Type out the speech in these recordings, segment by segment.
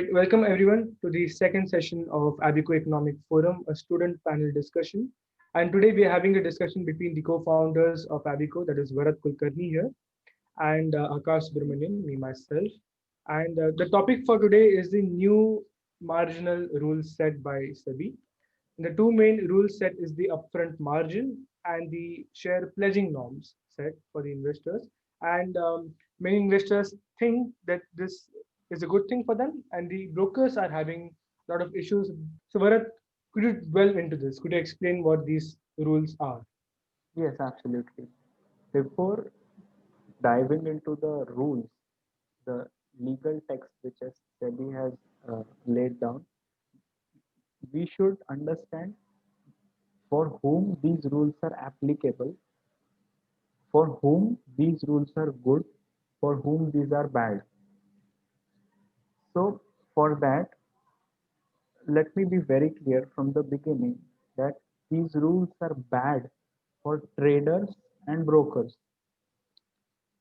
Welcome everyone to the second session of Abico Economic Forum, a student panel discussion. And today we are having a discussion between the co-founders of Abico, that is Bharat Kulkarni here, and Akash Subramanian, me myself. And the topic for today is the new marginal rules set by SEBI. The two main rules set is the upfront margin and the share pledging norms set for the investors. And many investors think that this is a good thing for them, and the brokers are having a lot of issues. So, Bharat, could you delve into this? Could you explain what these rules are? Yes, absolutely. Before diving into the rules, the legal text which SEBI has laid down, we should understand for whom these rules are applicable, for whom these rules are good, for whom these are bad. So, for that, let me be very clear from the beginning that these rules are bad for traders and brokers,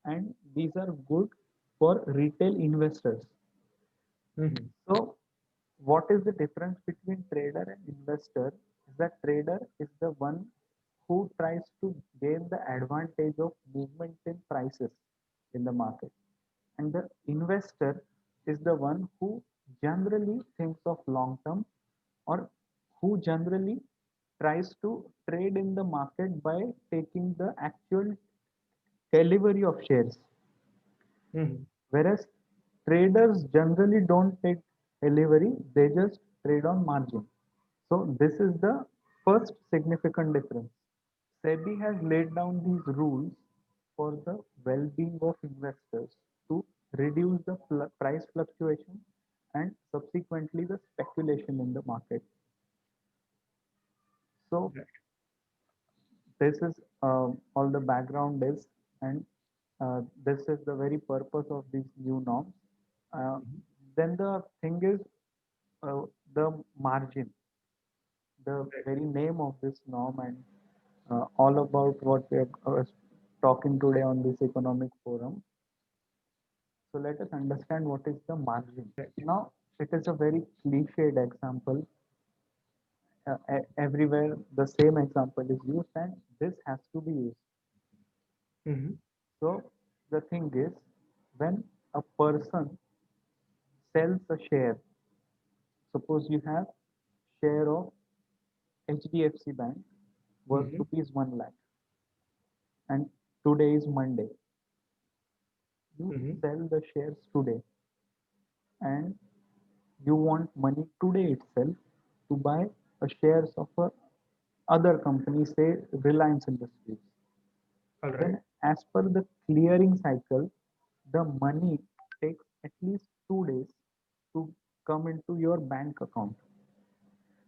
and these are good for retail investors. Mhm. So, what is the difference between trader and investor? Is that trader is the one who tries to gain the advantage of movement in prices in the market, and the investor is the one who generally thinks of long term, or who generally tries to trade in the market by taking the actual delivery of shares. Mhm. Whereas traders generally don't take delivery, they just trade on margin. So this is the first significant difference. SEBI has laid down these rules for the well-being of investors to reduce the price fluctuation and subsequently the speculation in the market. So Right. this is all the background is, and this is the very purpose of these new norms. Uh, Mhm. then the thing is the margin, the Right. very name of this norm, and all about what we are talking today on this economic forum. So let us understand what is the margin. Right. Now, it is a very cliched example. Everywhere the same example is used, and this has to be used. Mhm. So the thing is, when a person sells a share, suppose you have share of HDFC Bank worth Mhm. rupees 1 lakh, and today is Monday. You Mhm. sell the shares today, and you want money today itself to buy a shares of a other company, say Reliance Industries. All right. Then, as per the clearing cycle, the money takes at least 2 days to come into your bank account.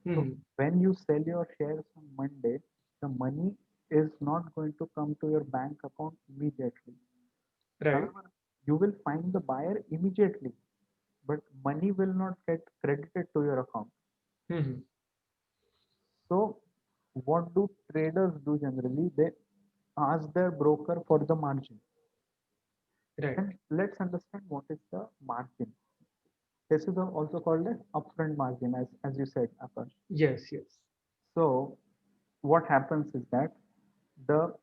So, Mhm. when you sell your shares on Monday, the money is not going to come to your bank account immediately. Right. However, you will find the buyer immediately, but money will not get credited to your account. Mhm. So, what do traders do generally? They ask their broker for the margin. Right. Then let's understand what is the margin. This is also called as upfront margin, as you said, Akash. Yes. Yes. So, what happens is that the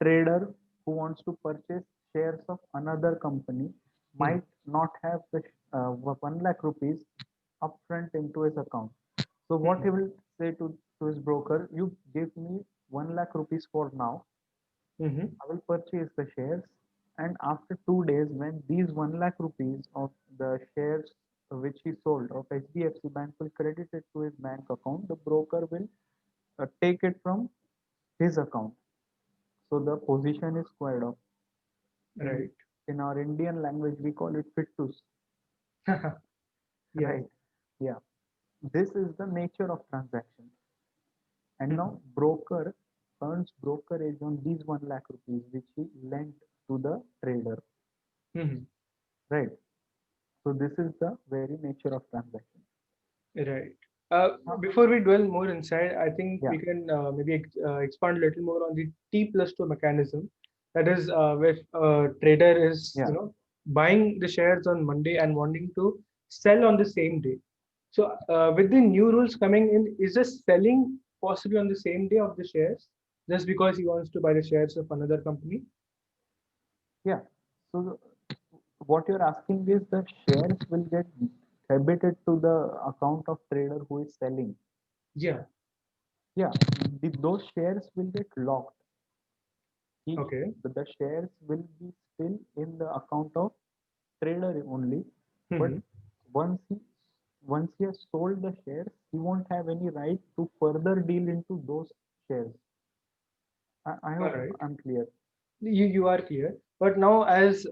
trader who wants to purchase shares of another company Mhm. might not have the 1 lakh rupees upfront into his account. So, what he Mhm. will say to his broker, you give me 1 lakh rupees for now, Mhm. I will purchase the shares, and after 2 days, when these 1 lakh rupees of the shares which he sold of HDFC Bank will credit it to his bank account, the broker will take it from his account. So the position is squared off. In Right. in our Indian language, we call it fittus, Yes. right? Yeah. This is the nature of transaction. And Mhm. now broker earns brokerage on these 1 lakh rupees which he lent to the trader, Mhm. right? So this is the very nature of transaction. Right. Now, Before we dwell more inside, I think yeah, we can maybe expand a little more on the T plus two mechanism. That is, where trader is, yeah, buying the shares on Monday and wanting to sell on the same day. So with the new rules coming in, is the selling possible on the same day of the shares just because he wants to buy the shares of another company? Yeah. So what you're asking is the shares will get debited to the account of trader who is selling. Yeah. Yeah, those shares will get locked. He, Okay. the shares will be still in the account of trader only, but Hmm. once he once he has sold the shares, he won't have any right to further deal into those shares. I All hope right. I'm clear. You are clear. But now, as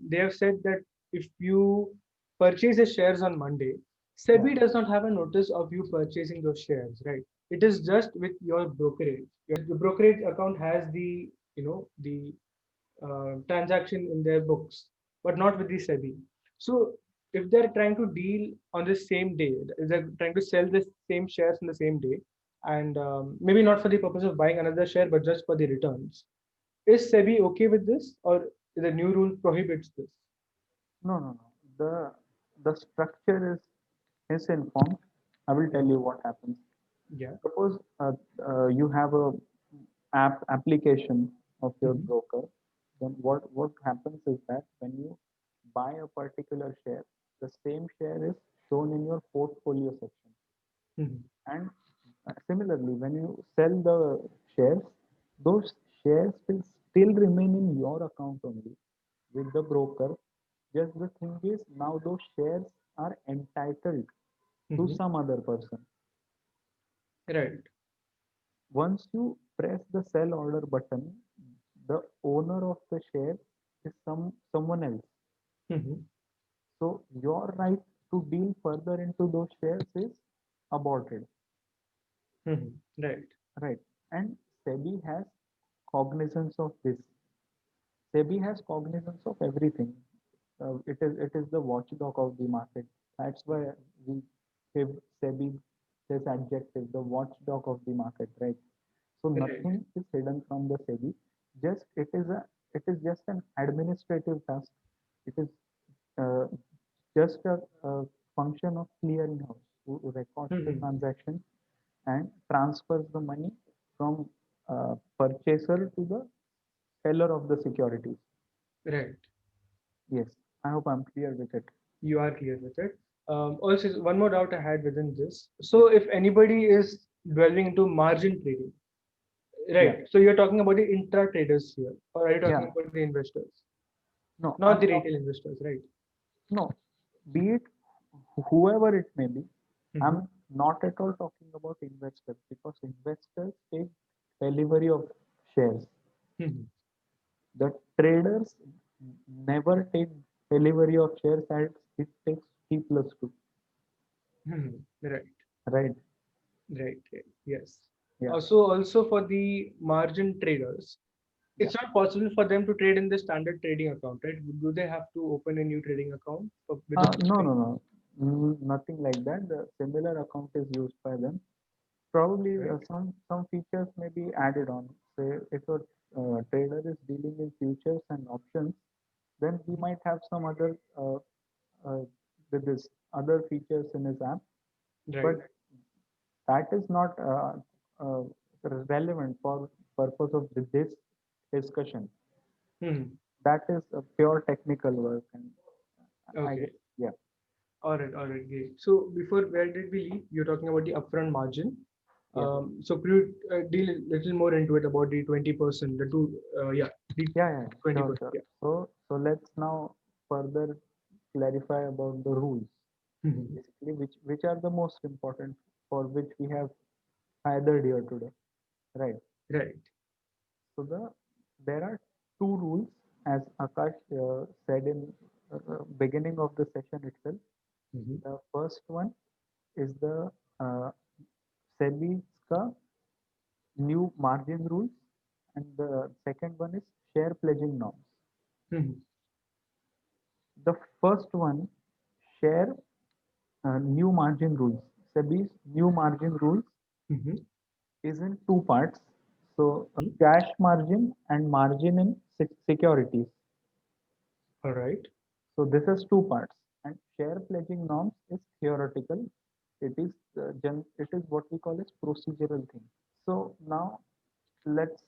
they have said that if you purchase the shares on Monday, Yeah. SEBI does not have a notice of you purchasing those shares, right? It is just with your brokerage. Your brokerage account has the the transaction in their books, but not with the SEBI. So if they're trying to deal on the same day, if they're trying to sell the same shares on the same day, and maybe not for the purpose of buying another share, but just for the returns, is SEBI okay with this, or the new rule prohibits this? No, no, no. The structure is informed. I will tell you what happens. Yeah. Suppose you have a application of your Mhm. broker. Then what happens is that when you buy a particular share, the same share is shown in your portfolio section. Mhm. And similarly, when you sell the shares, those shares will still remain in your account only with the broker. Just the thing is, now those shares are entitled to Mhm. some other person. Right. Once you press the sell order button, the owner of the share is someone else. Mhm. So your right to deal further into those shares is aborted, Mhm. Right. right? And SEBI has cognizance of this. SEBI has cognizance of everything. It is the watchdog of the market. That's why we give SEBI this adjective, the watchdog of the market, right? So Right. nothing is hidden from the SEBI. Just it is just an administrative task. It is uh, just a function of clearinghouse who records the Mhm. transaction and transfers the money from purchaser to the seller of the securities. Right. Yes, I hope I'm clear with it. You are clear with it. Also, one more doubt I had within this. Yeah, So, if anybody is delving into margin trading, yeah, right? So, you're talking about the intra traders here, or are you talking yeah. about the investors, No, not the retail investors, right? no. Be it whoever it may be, Mm-hmm. I'm not at all talking about investors because investors take delivery of shares. Mm-hmm. The traders never take delivery of shares as it takes T plus two, Mm-hmm. Right. right? Right. Right. Yes. Yeah, Also for the margin traders, yeah. it's not possible for them to trade in the standard trading account, right? Do they have to open a new trading account with the No, same? no, no. Nothing like that. The similar account is used by them. Probably Right. some features may be added on. Say if a trader is dealing in futures and options, then he might have some other uh, with this other features in his app, Right. but that is not relevant for purpose of this discussion. Hmm. That is a pure technical work, and I Okay. guess yeah, All right, great. So before where did we leave? You're talking about the upfront margin. yeah, So could you deal a little more into it about the 20%, the two, yeah, the yeah. Sure, 20%, sure. yeah. So let's now further clarify about the rules. Mhm. Basically, which are the most important for which we have gathered here today, right? Right. So there are two rules, as Akash said in beginning of the session itself. Mhm. The first one is the uh, SEBI's ka new margin rules, and the second one is share pledging norms. Mhm. The first one, share new margin rules. SEBI's new margin rules Mhm. is in two parts. So Mhm. cash margin and margin in securities. All right. So this is two parts. And share pledging norms is theoretical. It is it is what we call as procedural thing. So now let's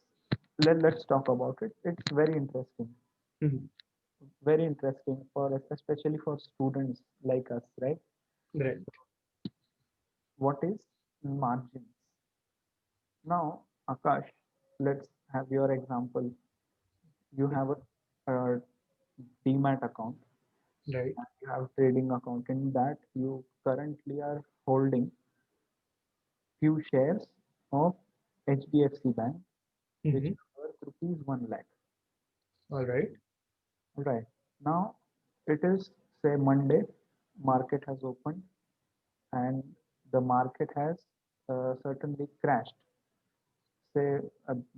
let's talk about it. It's Mhm. very interesting for us, especially for students like us, right? Right. What is margins? Now, Akash, let's have your example. You have a demat account Right. and you have trading account. In that you currently are holding few shares of HDFC Bank, which Mhm. are worth rupees 1 lakh. All right. Right. Now it is say Monday, market has opened and the market has certainly crashed. Say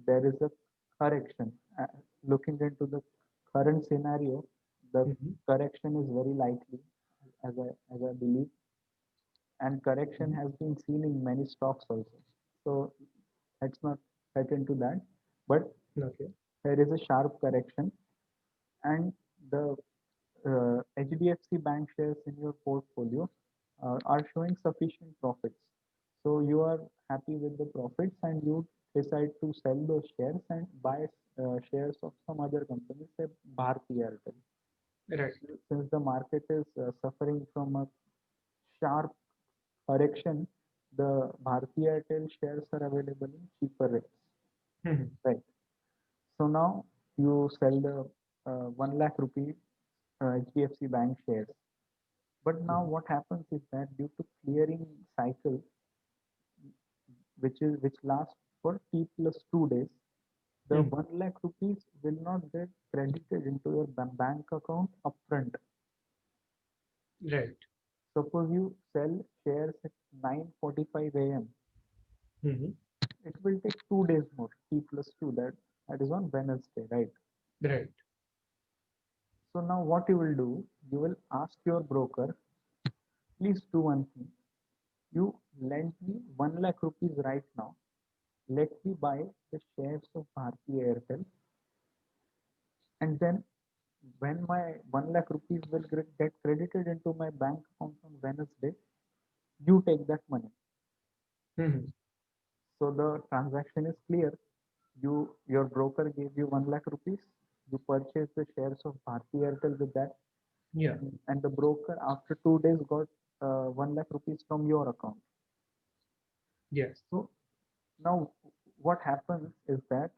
there is a correction. Looking into the current scenario, the Mhm. correction is very likely, as I believe, and correction Mhm. has been seen in many stocks also. So let's not get into that. But Okay. there is a sharp correction, and the HDFC Bank shares in your portfolio are showing sufficient profits. So you are happy with the profits, and you decide to sell those shares and buy shares of some other company, say Bharti Airtel. Right. Since the market is suffering from a sharp correction, the Bharti Airtel shares are available in cheaper rates, Mhm. right? So now you sell the 1 lakh rupee HDFC Bank shares. But now Mhm. what happens is that due to clearing cycle, which lasts for T plus 2 days, the Mhm. 1 lakh rupees will not get credited into your bank account upfront. Right. Suppose you sell shares at 9:45 a.m. Mhm. It will take 2 days more, T plus 2, that is on Wednesday, right? Right. So now what you will do, you will ask your broker, please do one thing. You lend me 1 lakh rupees right now. Let me buy the shares of Bharti Airtel, and then when my 1 lakh rupees will get credited into my bank account on Wednesday, you take that money. Mhm. So the transaction is clear. Your broker gave you 1 lakh rupees. You purchased the shares of Bharti Airtel with that, Yeah. and the broker after 2 days got 1 lakh rupees from your account. Yes. So now what happens is that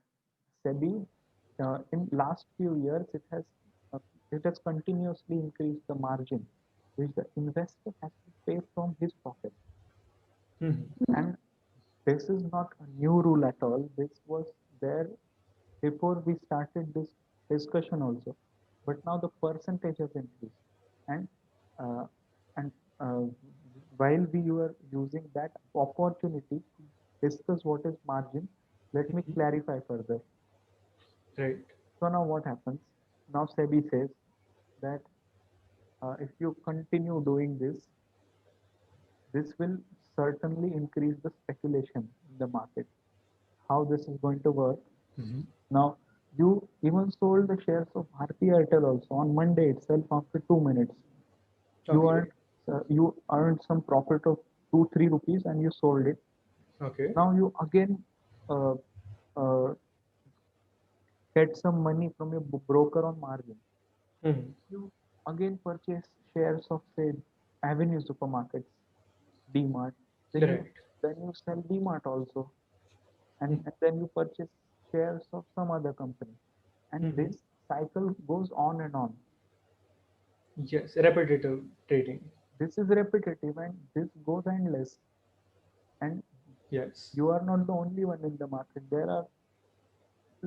SEBI, in last few years, uh, it has continuously increased the margin which the investor has to pay from his pocket. Mhm. And this is not a new rule at all. This was there before we started this discussion also. But now the percentage has increased. And uh, and uh, while we were using that opportunity to discuss what is margin, let me Mhm. clarify further. Right. So now what happens? Now SEBI says that if you continue doing this, this will certainly increase the speculation in the market. How this is going to work? Mhm. Now, you even sold the shares of Bharti Airtel also on Monday itself after 2 minutes. You Okay. earned you earned some profit of 2-3 rupees and you sold it. Okay. Now you again uh, uh, get some money from your broker on margin. Mhm. You again purchase shares of say Avenue Supermarkets, DMart. Then you Right. then you sell DMart also, Mhm. and then you purchase shares of some other company, and Mhm. this cycle goes on and on. Yes. Repetitive trading. This is repetitive and this goes endless. And Yes. you are not the only one in the market. There are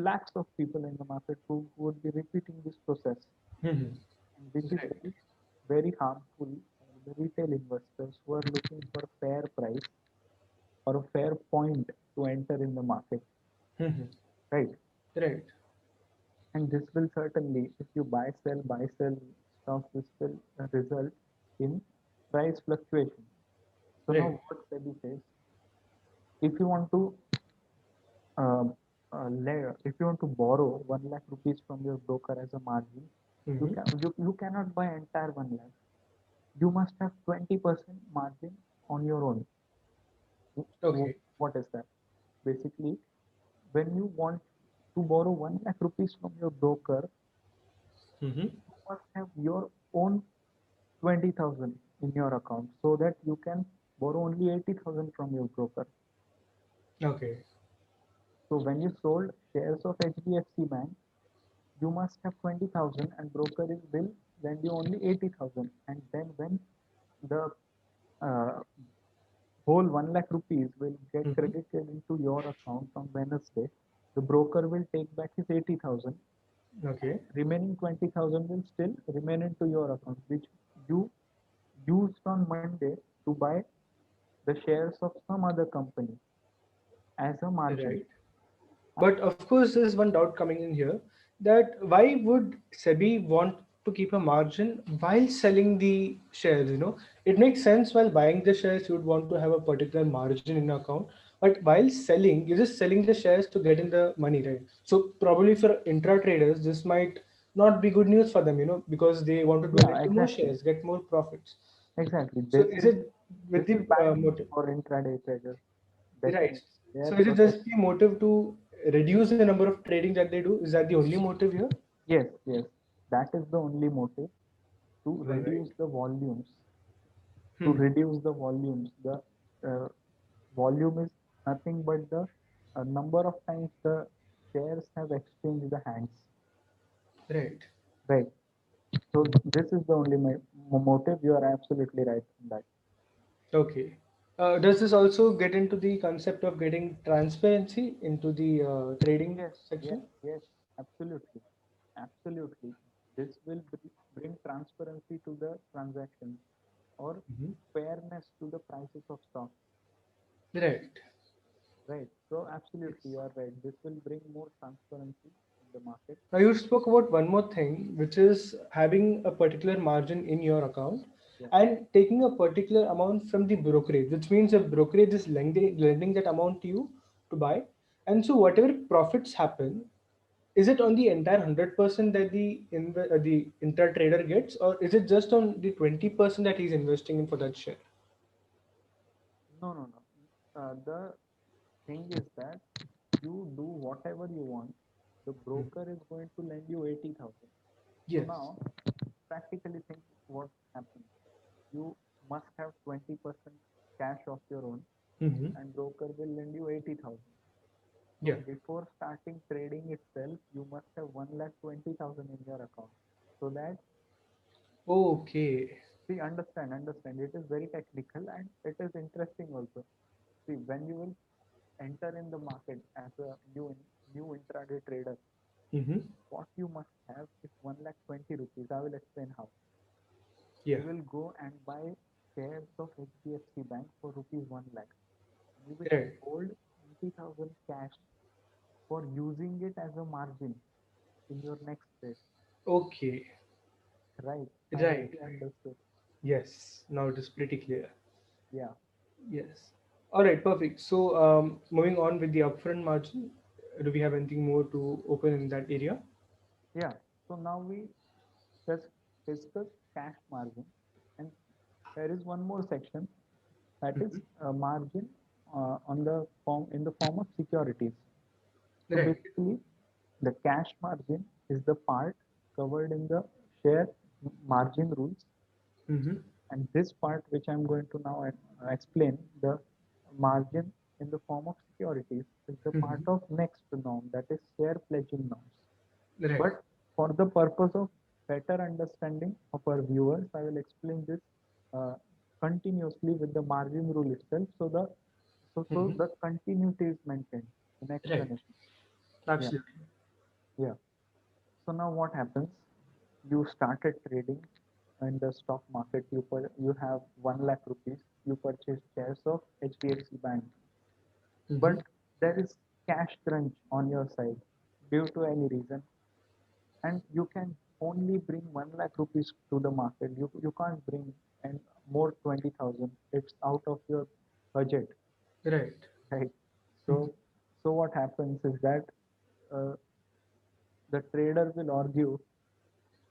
lakhs of people in the market who would be repeating this process, Mhm. and which is Right. very harmful for the retail investors who are looking for a fair price or a fair point to enter in the market, Mhm. right? Right. And this will certainly, if you buy, sell stocks, this will result in price fluctuation. So now Right. what SEBI says, if you want to if you want to borrow 1 lakh rupees from your broker as a margin, Mhm. you cannot buy entire 1 lakh. you must have 20% margin on your own. Okay. What is that? Basically, when you want to borrow 1 lakh rupees from your broker, Mm-hmm. you must have your own 20,000 in your account so that you can borrow only 80,000 from your broker. Okay. So when you sold shares of HDFC Bank, you must have 20,000 and broker will lend you only 80,000. And then when the uh, whole 1 lakh rupees will get Mm-hmm. credited into your account on Wednesday, the broker will take back his 80,000 Okay. and remaining 20,000 will still remain into your account, which you used on Monday to buy the shares of some other company as a margin. Right. But of course, there's one doubt coming in here, that why would SEBI want to keep a margin while selling the shares? It makes sense while buying the shares, you would want to have a particular margin in your account. But while selling, you're just selling the shares to get in the money, right? So probably for intra traders, this might not be good news for them, because they want to Yeah, donate to more exactly. shares, get more profits. Exactly. So is it with This is the bad news motive? for intraday traders. Right. Definitely. They are So is it protect. just the motive to reduce the number of trading that they do? Is that the only motive here? Yes, yes. That is the only motive to All right. reduce the volumes. To Hmm. reduce the volumes. The uh, volume is nothing but the number of times the shares have exchanged the hands. Right. Right. So this is the only motive. You are absolutely right in that. Okay. Does this also get into the concept of getting transparency into the trading Yes, yes, section? yes. Absolutely. Absolutely. This will bring transparency to the transactions or Mhm. fairness to the prices of stock. Right. Right. So absolutely, Yes. you are right. This will bring more transparency in the market. Now you spoke about one more thing, which is having a particular margin in your account Yeah. and taking a particular amount from the brokerage, which means the brokerage is lending that amount to you to buy. And so whatever profits happen, is it on the entire 100% that the inter trader gets, or is it just on the 20% that he's investing in for that share? No, no, no. The thing is that you do whatever you want. The Hmm. broker is going to lend you 80,000. So Yes. now, practically think what happens. You must have 20% cash of your own, Hmm. and broker will lend you 80,000. So Yeah. before starting trading itself, you must have 1,20,000 in your account. So that Okay. see, understand. It is very technical and it is interesting also. See, when you will enter in the market as a new intraday trader, Hmm. what you must have is 1,20,000 rupees. I will explain how. Yeah. You will go and buy shares of HDFC Bank for rupees 1 lakh. You will Right. hold 20,000 cash for using it as a margin in your next trade. Okay. Right. I hope Right. you understood. Yes. Now it is pretty clear. Yeah. Yes. All right, perfect. So, moving on with the upfront margin, do we have anything more to open in that area? Yeah. So now we just discuss cash margin, and there is one more section that is Mhm. margin on the form in the form of securities. So Right. basically, the cash margin is the part covered in the share margin rules, Mm-hmm. and this part, which I'm going to now explain, the margin in the form of securities, is the part Mm-hmm. of next norm, that is share pledging norms. Right. But for the purpose of better understanding of our viewers, I will explain this uh, continuously with the margin rule itself. So Mm-hmm. the continuity is maintained in Right. explanation. Yeah, Absolutely. yeah. So now what happens? You started trading in the stock market. You have 1 lakh rupees. You purchase shares of HDFC Bank, Mm-hmm. but there is cash crunch on your side due to any reason, and you can only bring 1 lakh rupees to the market. You can't bring and more 20,000. It's out of your budget, Right. right? Mhm. So what happens is that uh, the trader will argue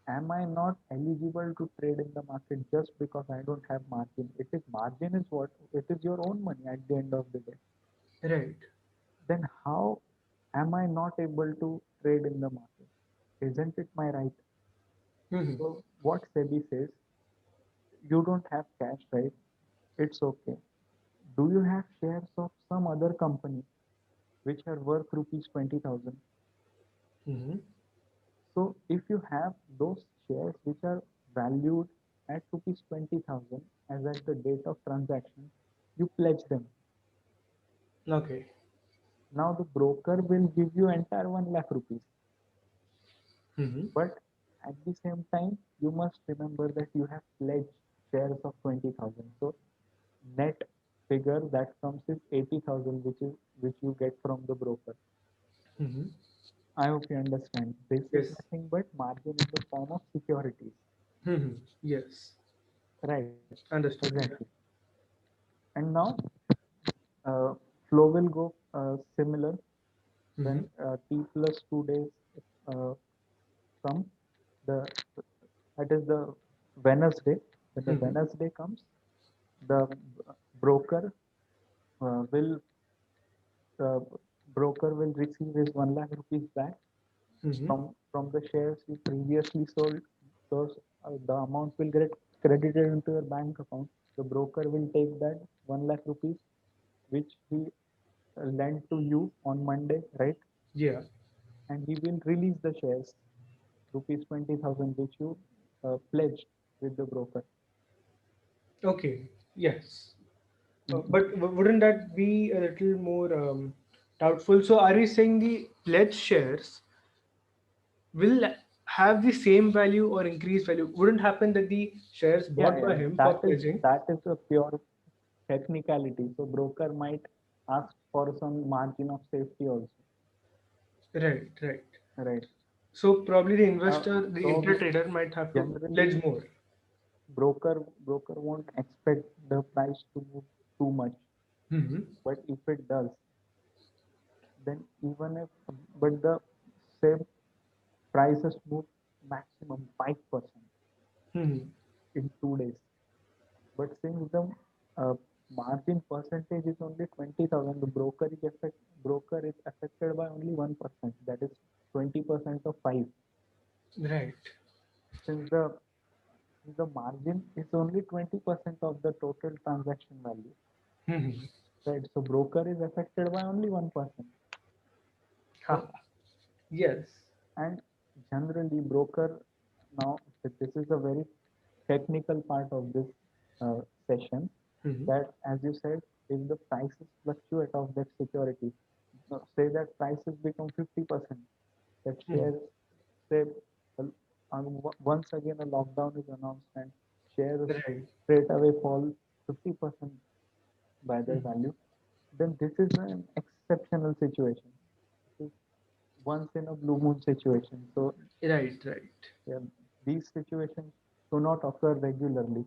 am I not eligible to trade in the market just because I don't have margin? It is margin is what it is your own money at the end of the day. Right. Then how am I not able to trade in the market? Isn't it my right? Mm-hmm. So what SEBI says, you don't have cash, right? It's okay. Do you have shares of some other company which are worth rupees 20,000? Mm-hmm. So if you have those shares which are valued at rupees 20,000 as at the date of transaction, you pledge them. Okay. Now the broker will give you entire 1 lakh rupees. Mm-hmm. But at the same time, you must remember that you have pledged shares of 20,000. So net figure that comes is 80,000, which you get from the broker. Mm-hmm. I hope you understand. This is Yes. nothing but margin in the form of securities. Mm-hmm. Yes. Right, Understood. exactly. Yeah. And now uh, flow will go similar when Mm-hmm. T plus 2 days uh, come. The that is the Wednesday. When the Mm-hmm. Wednesday comes, the broker will uh, broker will receive his 1 lakh rupees back Mm-hmm. from the shares you previously sold. Those the amount will get credited into your bank account. The broker will take that 1 lakh rupees which he lent to you on Monday, right? Yeah. And he will release the shares, rupees 20,000, which you pledged with the broker. Okay. Yes. Mhm. But wouldn't that be a little more doubtful? So, are we saying the pledged shares will have the same value or increased value? Wouldn't happen that the shares Yeah, bought by yeah, him for that is pledging? that is a pure technicality. So broker might ask for some margin of safety also, Right, right. right? So probably the Uh, investor, the so inter-trader might have to pledge generally more. broker won't expect the price to move too much, Hmm. but if it does, then even if but the same prices move maximum 5% Hmm. in 2 days. But since the uh, margin percentage is only 20,000, the broker is affected by only 1%. That is 20% of five. Right. Since the margin is only 20% of the total transaction value, Hmm. right? So broker is affected by only 1%. Ha. So Yes. and generally broker now this is a very technical part of this uh, session Hmm. that as you said if the prices fluctuate of that security say that prices become 50% that Hmm. shares say uh, once again a lockdown is announced and shares Right. straight away fall 50% by their Hmm. value then this is an exceptional situation. This is once in a blue moon situation. So Right. Right. yeah, these situations do not occur regularly.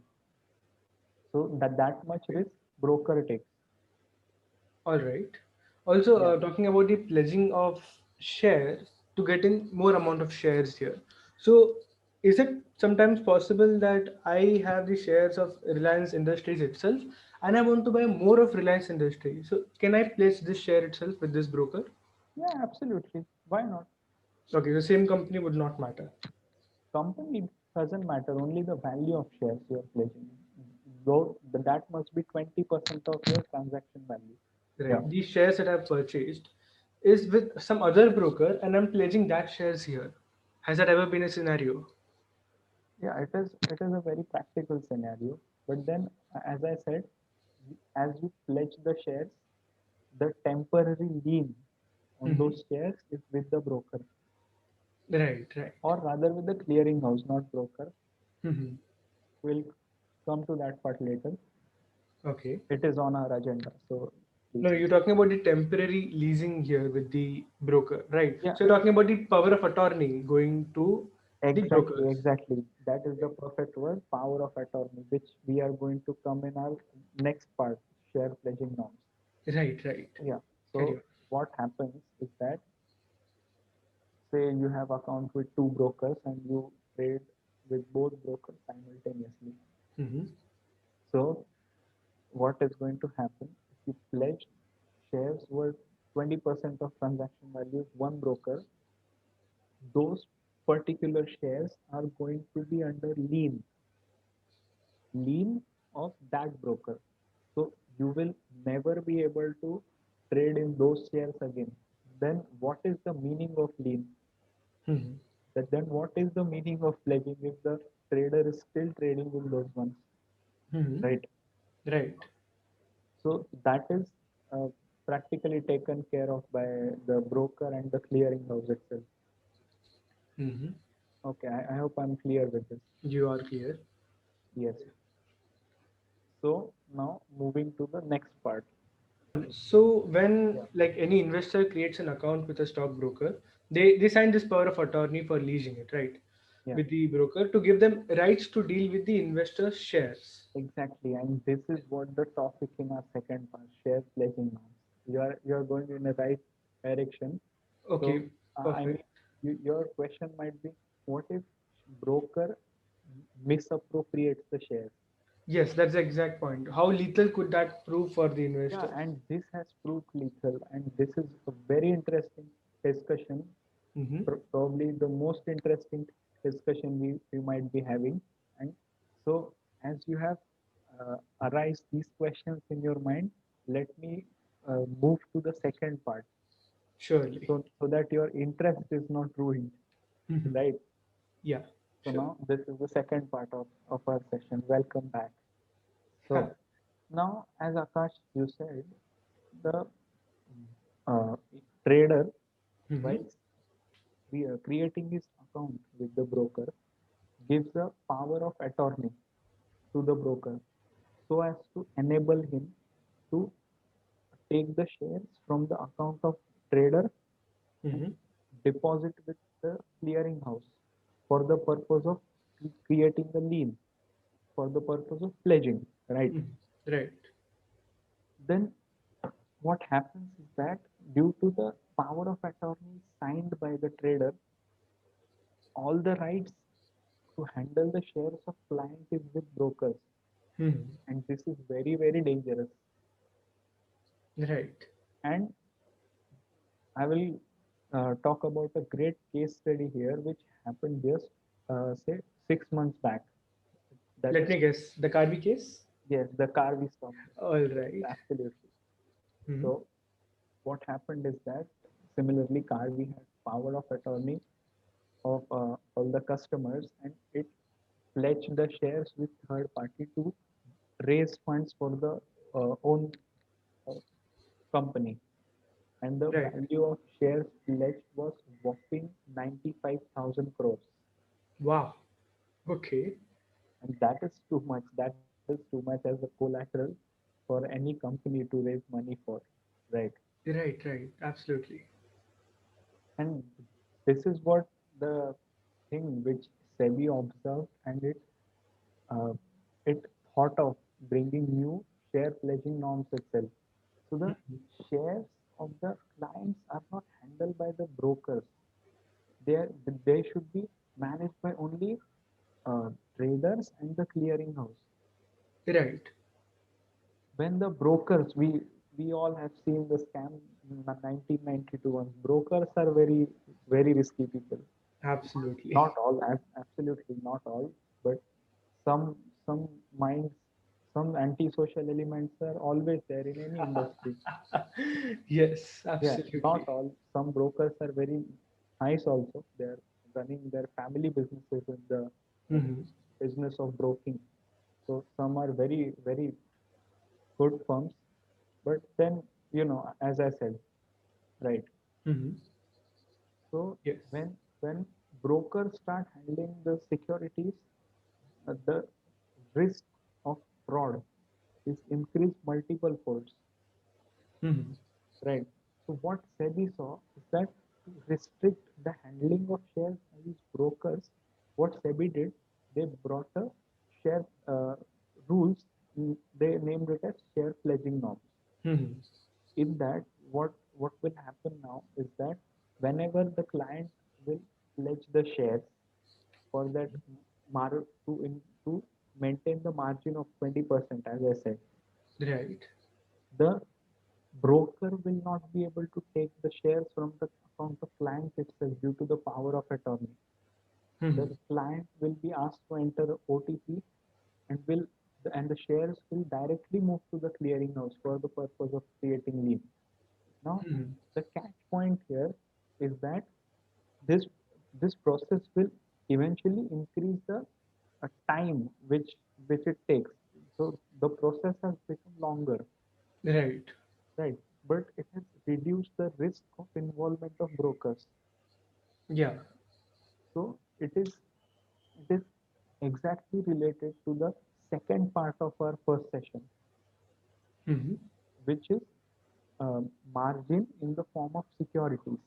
So that much Okay. risk broker takes. All right. Also, Yeah, talking about the pledging of shares to get in more amount of shares here. So, is it sometimes possible that I have the shares of Reliance Industries itself and I want to buy more of Reliance Industries? So, can I pledge this share itself with this broker? yeah, absolutely. Why not? Okay, the same company would not matter. Company doesn't matter. Only the value of shares you are pledging. Though that must be 20% of your transaction value. Yeah, Right. These shares that I've purchased is with some other broker and I'm pledging that shares here. Has that ever been a scenario? yeah. It is a very practical scenario. But then, as I said, as you pledge the shares, the temporary lien on Hmm. those shares is with the broker, Right, right. or rather with the clearing house, not broker. Hmm. We'll come to that part later. Okay. It is on our agenda. So No, please. you're talking about the temporary leasing here with the broker, right? Yeah, So you're talking about the power of attorney going to the exactly, brokers. exactly. That is the perfect word, power of attorney, which we are going to come in our next part, share pledging norms. Right, right. Yeah. Carry So what happens is that say you have account with two brokers and you trade with both brokers simultaneously. Mm-hmm. So what is going to happen if you pledge shares worth 20% of transaction value of one broker, those particular shares are going to be under lien of that broker. So you will never be able to trade in those shares again. Then what is the meaning of lien? Mm-hmm. That then what is the meaning of pledging if the trader is still trading with those ones, Mm-hmm. right? Right. So that is uh, practically taken care of by the broker and the clearing house itself. Mm-hmm. Okay, I hope I'm clear with this. You are clear. Yes. So now moving to the next part. So when Yeah. like any investor creates an account with a stockbroker, they sign this power of attorney for leasing it, right? Yeah, With the broker to give them rights to deal with the investor's shares. exactly. And this is what the topic in our second part, share pledging norms. You are going in the right direction. So Okay, I mean, perfect. your question might be, what if broker misappropriates the shares? Yes, that's the exact point. How lethal could that prove for the Yeah, investor? and this has proved lethal, and this is a very interesting discussion, Mm-hmm. probably the most interesting discussion we might be having. And so, as you have arise these questions in your mind, let me move to the second part, Surely. so that your interest is not ruined, Mm-hmm. right? Yeah, So sure. now this is the second part of our session. Welcome back. Huh. So now, as Akash you said, the uh, trader, Mm-hmm. while creating his account with the broker, gives a power of attorney to the broker so as to enable him to take the shares from the account of trader and Mm-hmm. deposit with the clearing house for the purpose of creating the lien, for the purpose of pledging, right? Mm-hmm. Right. Then what happens is that due to the power of attorney signed by the trader, all the rights to handle the shares of client is with brokers, Mm-hmm. and this is very very dangerous. Right. And I will talk about a great case study here which happened just say 6 months back. That Let is, me guess. The Carby case? yes, the car we stock. All right. Absolutely. Mm-hmm. So what happened is that similarly Carvi had power of attorney of all the customers, and it pledged the shares with third party to raise funds for the own uh, company, and the Right. value of shares pledged was whopping 95,000 crores. Wow. Okay. And that is too much. That is too much as a collateral for any company to raise money for, right? Right, right. Absolutely. And this is what the thing which SEBI observed, and uh, it thought of bringing new share pledging norms itself. So the shares of the clients are not handled by the brokers. They are, they should be managed by only traders and the clearing house. Right. When the brokers, we all have seen the scam in the 1992 ones. Brokers are very very risky people. Absolutely. Not all, absolutely not all, but some some minds, some antisocial elements are always there in any industry. Yes, Yeah, not absolutely. all. Some brokers are very nice also. They're running their family businesses in the uh, Mm-hmm. business of broking. So some are very very good firms, but then as I said, right. Mm-hmm. So Yes. when brokers start handling the securities, the risk of fraud is increased multiple folds, Mm-hmm. right? So what SEBI saw is that to restrict the handling of shares by these brokers, what SEBI did, they brought a share rules. They named it as share pledging norms. Mm-hmm. In that, what will happen now is that whenever the client will pledge the shares, for that to maintain the margin of 20%, as I said. Right. The broker will not be able to take the shares from the account of client itself due to the power of attorney. The Mhm. client will be asked to enter OTP and the shares will directly move to the clearinghouse for the purpose of creating lien. Now, Mhm. the catch point here is that this this process will eventually increase the time which it takes. So the process has become longer, Right. right? But it has reduced the risk of involvement of brokers. Yeah. So it is exactly related to the second part of our first session, Mhm. which is margin in the form of securities.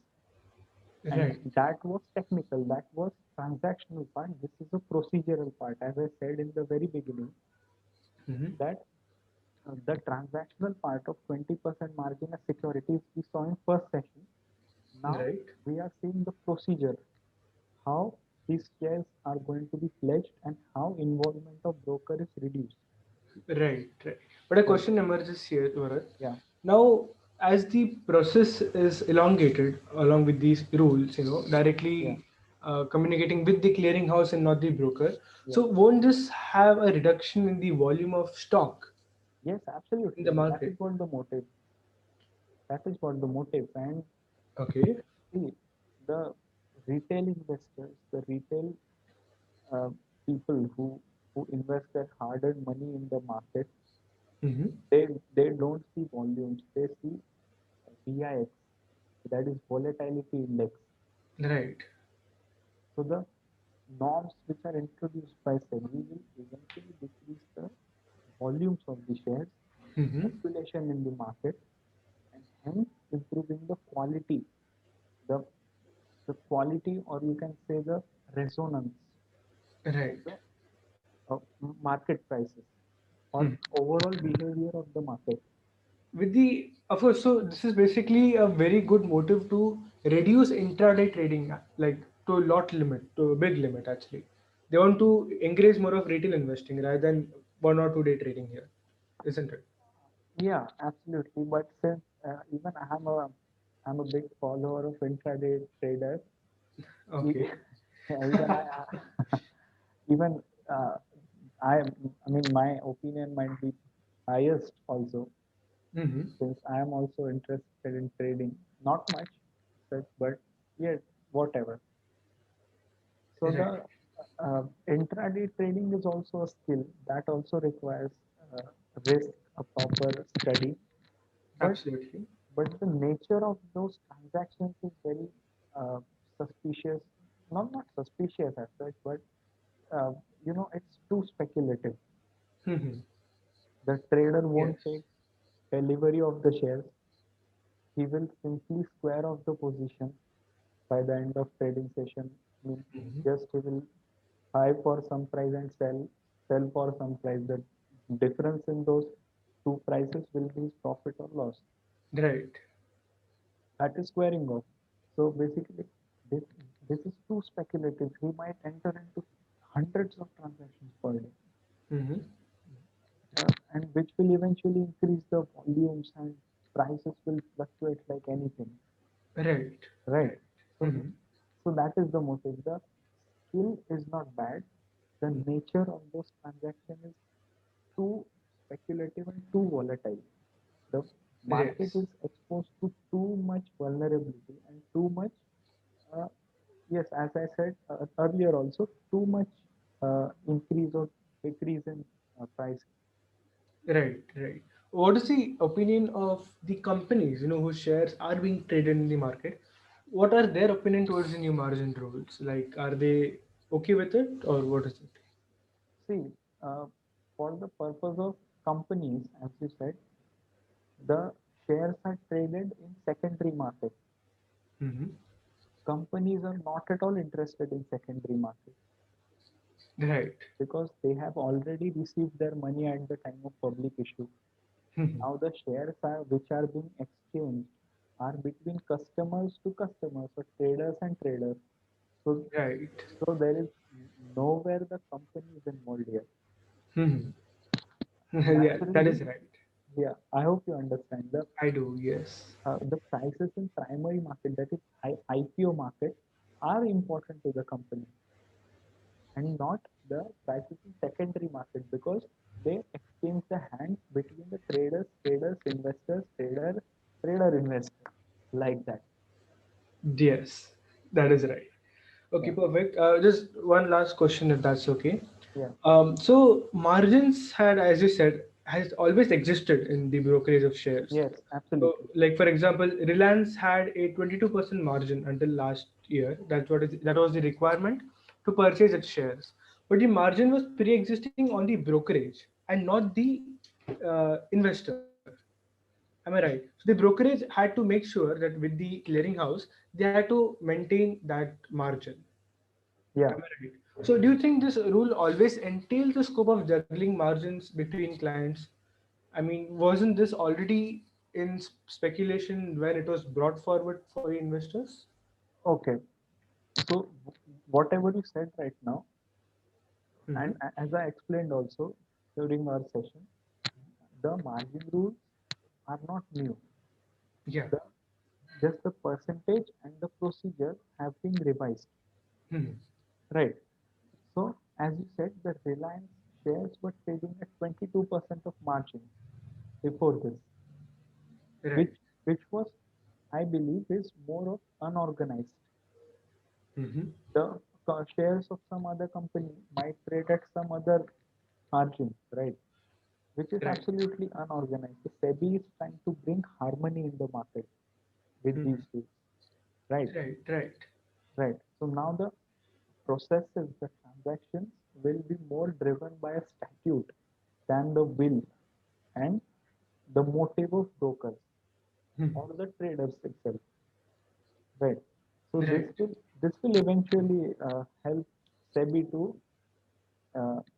And Right. that was technical, that was transactional part. This is a procedural part. As I said in the very beginning, Mhm. that the transactional part of 20% margin as securities we saw in first session. Now Right. we are seeing the procedure, how these shares are going to be pledged and how involvement of broker is reduced. Right. Right. But a Right. question emerges here, Bharat. Yeah. Now, as the process is elongated along with these rules, Yeah. directly communicating with the clearinghouse and not the broker, Yeah. so won't this have a reduction in the volume of stock Yes, in absolutely. the That is market? what the motive. That is what the motive. And Okay. see, the retail investors, the retail uh, people who invest their hard-earned money in the market, Mm-hmm. they don't see volumes. They see VIX, that is volatility index. Right. So the norms which are introduced by SEBI will eventually decrease the volumes of the shares, Mm-hmm. circulation in the market, and hence improving the the quality, or you can say the resonance of Right. the market prices or Hmm. overall behavior of the market. With the, of course, so this is basically a very good motive to reduce intraday trading, like to a lot limit, to a big limit actually. They want to encourage more of retail investing rather than 1 or 2 day trading here, isn't it? Yeah, absolutely. But since even I'm a big follower of intraday traders, Okay. e- even even uh, I mean my opinion might be biased also, Mm-hmm. since I am also interested in trading. Not much, but yeah, whatever. So Right. the intraday trading is also a skill that also requires uh, risk, a proper study. But Absolutely. the nature of those transactions is very uh, suspicious. Not suspicious as such, but uh, it's too speculative. Mm-hmm. The trader Yes. won't take delivery of the shares. He will simply square off the position by the end of trading session. Means Mm-hmm. just he will buy for some price and sell for some price. The difference in those two prices will be his profit or loss. Right. That is squaring off. So basically, this this is too speculative. He might enter into hundreds of transactions per day, Mm-hmm. and which will eventually increase the volumes and prices will fluctuate like anything, Right. right? Right. So Mm-hmm. that is the motive. The skill is not bad. The nature of those transactions is too speculative and too volatile. The market Yes. is exposed to too much vulnerability and too much, uh, yes, as I said earlier also, too much increase or decrease in price. Right, right. What is the opinion of the companies, whose shares are being traded in the market? What are their opinion towards the new margin rules? Like, are they okay with it, or what is it? See, for the purpose of companies, as you said, the shares are traded in secondary market. Mm-hmm. Companies are not at all interested in secondary market Right. because they have already received their money at the time of public issue. Mhm. Now the shares which are being exchanged are between customers to customers, so traders and traders. So Right. there is nowhere the company is involved here. Hmm. Yeah, that Naturally, is right. yeah, I hope you understand I do, yes. the prices in primary market, that is IPO market, are important to the company and not the prices in secondary market because they exchange the hands between the traders, investors, trader, investor, like that. Yes, that is right. Okay, Yeah, perfect. Just one last question, if that's okay. yeah, So margins had, as you said, has always existed in the brokerage of shares. yes, So, absolutely. like for example, Reliance had a 22% margin until last year. That was the requirement to purchase its shares. But the margin was pre-existing on the brokerage and not the investor. Am I right? So the brokerage had to make sure that with the clearinghouse, they had to maintain that margin. Yeah. Am I right? So do you think this rule always entails the scope of juggling margins between clients? I mean, wasn't this already in speculation when it was brought forward for the investors? Okay. So whatever you said right now, Hmm. and as I explained also during our session, the margin rules are not new. Yeah. The just the percentage and the procedure have been revised. Hmm. Right. So as you said, the Reliance shares were trading at 22% of margin before this, Right. which which was, I believe, is more of unorganized. Hmm. The shares of some other company might trade at some other margin, right? Which is Right. absolutely unorganized. The SEBI is trying to bring harmony in the market with Hmm. these two, right? Right. Right. Right. So now the processes, the transactions will be more driven by a statute than the will and the motive of brokers Hmm. or the traders itself, right? So Right. this will eventually help SEBI to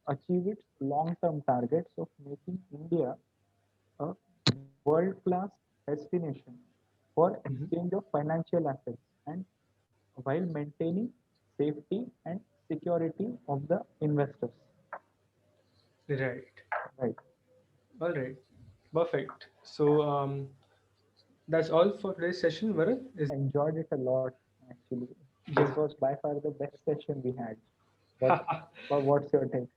achieve its long-term targets of making India a world-class destination for Hmm. exchange of financial assets and while maintaining safety and security of the investors. Right. Right. All right. Perfect. So that's all for today's session, Varat. Is I enjoyed it a lot actually. This yeah. was by far the best session we had. But what's your take?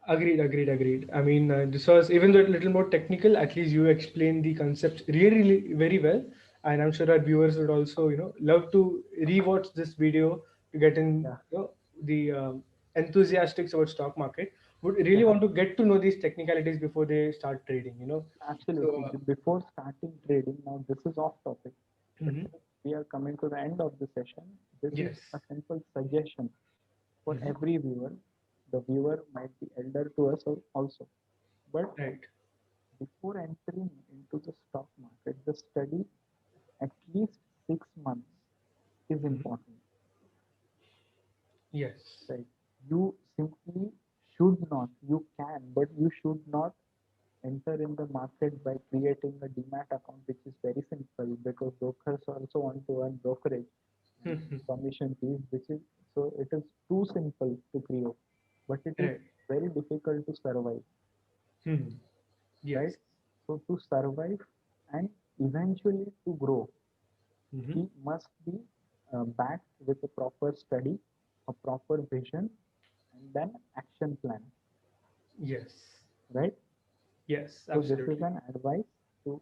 Agreed, agreed, agreed. I mean, this was even though a little more technical, at least you explained the concepts really, really very well. And I'm sure our viewers would also, love to rewatch this video to get in, Yeah, the enthusiastics about stock market would really yeah, want to get to know these technicalities before they start trading. So, absolutely. Before starting trading, now this is off topic, but mhm. since we are coming to the end of the session, this is Yes. a simple suggestion for Mhm. every viewer. The viewer might be elder to us also, but Right. before entering into the stock market, the study at least 6 months is Mhm. important. Yes. Right? You simply should not, you can, but you should not enter in the market by creating a demat account, which is very simple because brokers also want to earn brokerage and Mhm. commission fees, which is so it is too simple to create, but it is Right. very difficult to survive, Mhm. right? Yes. So to survive and eventually to grow, Hmm. we must be backed with a proper study, a proper vision, and then action plan, Yes. right? Yes. So this is Absolutely. an advice to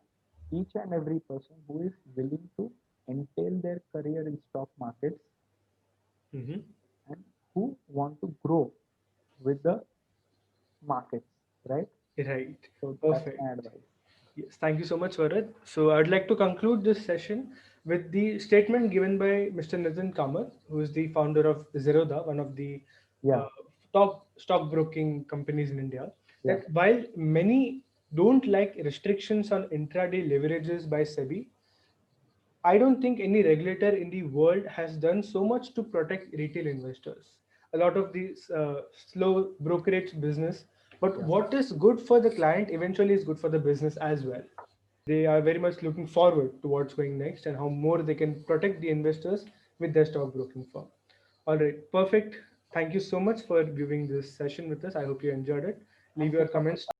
each and every person who is willing to entail their career in stock markets Hmm. and who want to grow with the markets, right? Right. So that's my Perfect. advice. Yes. Thank you so much, Varad. So I'd like to conclude this session with the statement given by Mr. Nitin Kamath, who is the founder of Zerodha, one of the Yeah, uh, top stockbroking companies in India, yeah, that while many don't like restrictions on intraday leverages by SEBI, I don't think any regulator in the world has done so much to protect retail investors. A lot of these slow brokerage business, but yeah, what is good for the client eventually is good for the business as well. They are very much looking forward to what's going next and how more they can protect the investors with their stockbroking firm. All right, perfect. Thank you so much for viewing this session with us. I hope you enjoyed it. Leave Thank you your so much. comments